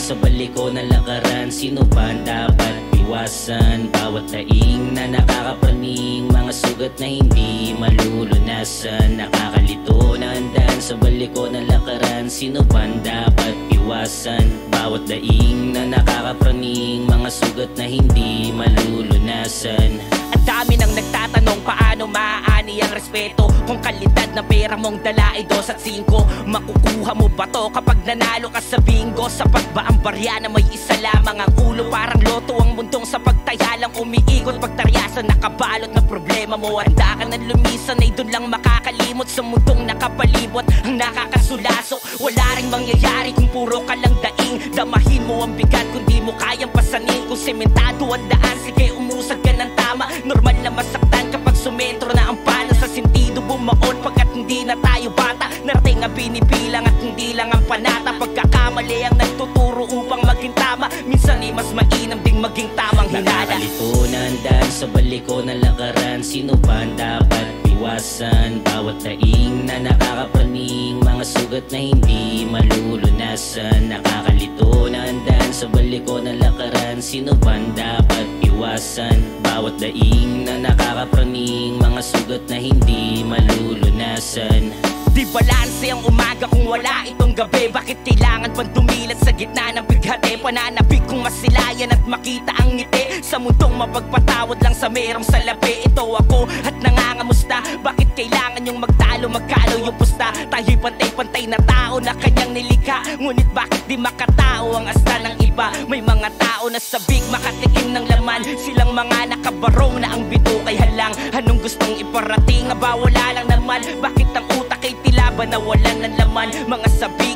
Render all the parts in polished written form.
sa balik ko na lakaran. Sino ba ang dapat iwasan? Bawat daing na nakakapraning, mga sugat na hindi malulunasan. Nakakalito na andan sa balik ko na lakaran. Sino ba ang dapat iwasan? Bawat daing na nakakapraning, mga sugat na hindi malulunasan. Ang dami nang nagtatanong paano maaani ang respeto kung kalidad na pera mong dala ay 2 at 5. Makukuha mo ba to kapag nanalo ka sa bingo? Sapat ba ang barya na may isa lamang ang ulo? Parang loto ang mundong sa pagtaya lang umiikot. Pagtaryasan nakabalot na problema mo, handa ka na lumisan ay dun lang makakalimot sa mundong nakapalibot. Ang nakakasulasok, wala ring mangyayari kung puro ka lang daing. Damahin mo ang bigat kung di mo kayang pasanin. Kung sementado ang daan, sige umusad ka ng tama. Normal na masaktan kapag sumentro na ang pana. Sa sentido bumaon pagkat hindi na tayo bata. Narating ang binibilang at hindi lang ang panata. Pagkakamali ang nagtuturo upang maging tama. Minsan ay mas mainam ding maging tamang hinala. Nakakalito na andan sa balik ko na lakaran. Sino ba ang dapat iwasan? Bawat daing na nakakapraning, mga sugat na hindi malulunasan. Nakakalito na andan sa balik ko na lakaran. Sino ba ang dapat iwasan? Bawat daing na nakakapraning, mga sugat na hindi malulunasan. Di balanse ang umaga kung wala itong gabi. Bakit kailangan pang dumilat sa gitna ng bighati? Pananabik kong masilayan at makita ang ngiti sa mundong mapagpatawad lang sa merong salapi. Ito ako at nangangamusta. Bakit kailangan yung magtalo, magkalo yung pusta? Tayo'y pantay-pantay na tao na kanyang nilikha. Ngunit bakit di makatao ang asta ng iba? May mga tao na sabik makatikim ng laman. Silang mga nakabarong na ang bito kay halang. Anong gustong iparating? Aba wala lang naman. Bakit ang utak ay tila ba nawalan ng laman? Mga sabik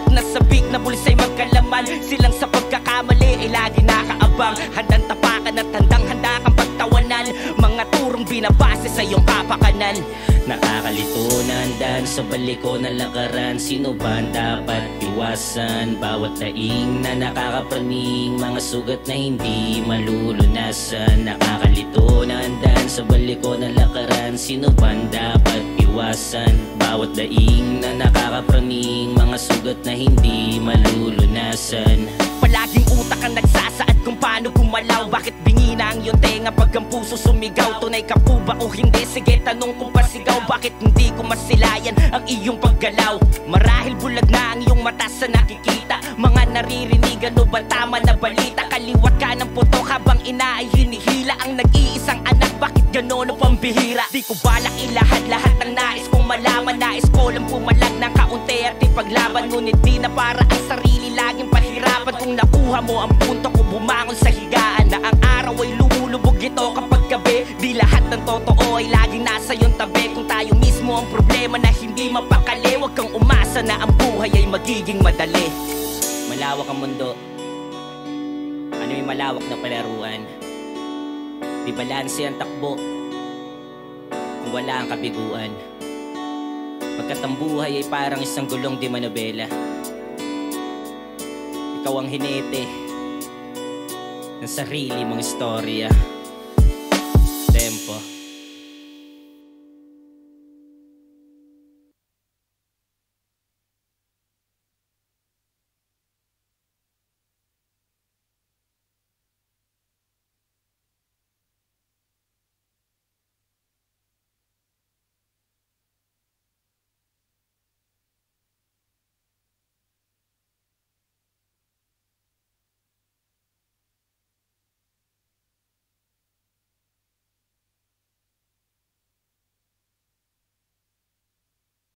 na bulisay magkalaman. Silang sa pagkakamali ay lagi nakaabang. Handang tapakan at handang handa kang pagtawanan. Mga turong binabase sa iyong kapakanan. Nakakalito na andan sa balik ko na lakaran. Sino ba ang dapat iwasan? Bawat daing na nakakapraning, mga sugat na hindi malulunasan. Nakakalito na andan sa balik ko na lakaran. Sino ba ang dapat iwasan? Bawat daing na nakakapraning, mga sugat na hindi malulunasan. Palaging utak ang nagsasaad kung paano gumalaw. Bakit bingi na ang iyong tenga pag ang puso sumigaw? Tunay ka po ba o hindi? Sige tanong kung pasigaw. Bakit hindi ko masilayan ang iyong paggalaw? Marahil bulag na ang iyong mata sa nakikita. Mga naririnig ano ba tama na balita? Kaliwat ka ng putok habang ina ay hinihila ang nag-iisang anak. Bakit ganon o pambihira? Di ko balak ilahad-lahat ng nais kong malaman. Nais ko lang pumalag ng kaunti at ipaglaban. Ngunit di na para ang sarili laging pahirapan. Kung nakuha mo ang punto ko bumangon sa higaan. Na ang araw ay lumulubog ito kapag gabi. Di lahat ng totoo ay laging nasa iyong tabi. Kung tayo mismo ang problema na hindi mapakali, huwag kang umasa na ang buhay ay magiging madali. Malawak ang mundo, ano yung malawak na palaruan? Di balanse ang takbo kung wala ang kabiguan. Pagkat ang buhay ay parang isang gulong di manobela. Ikaw ang hinete ng sarili mong istorya.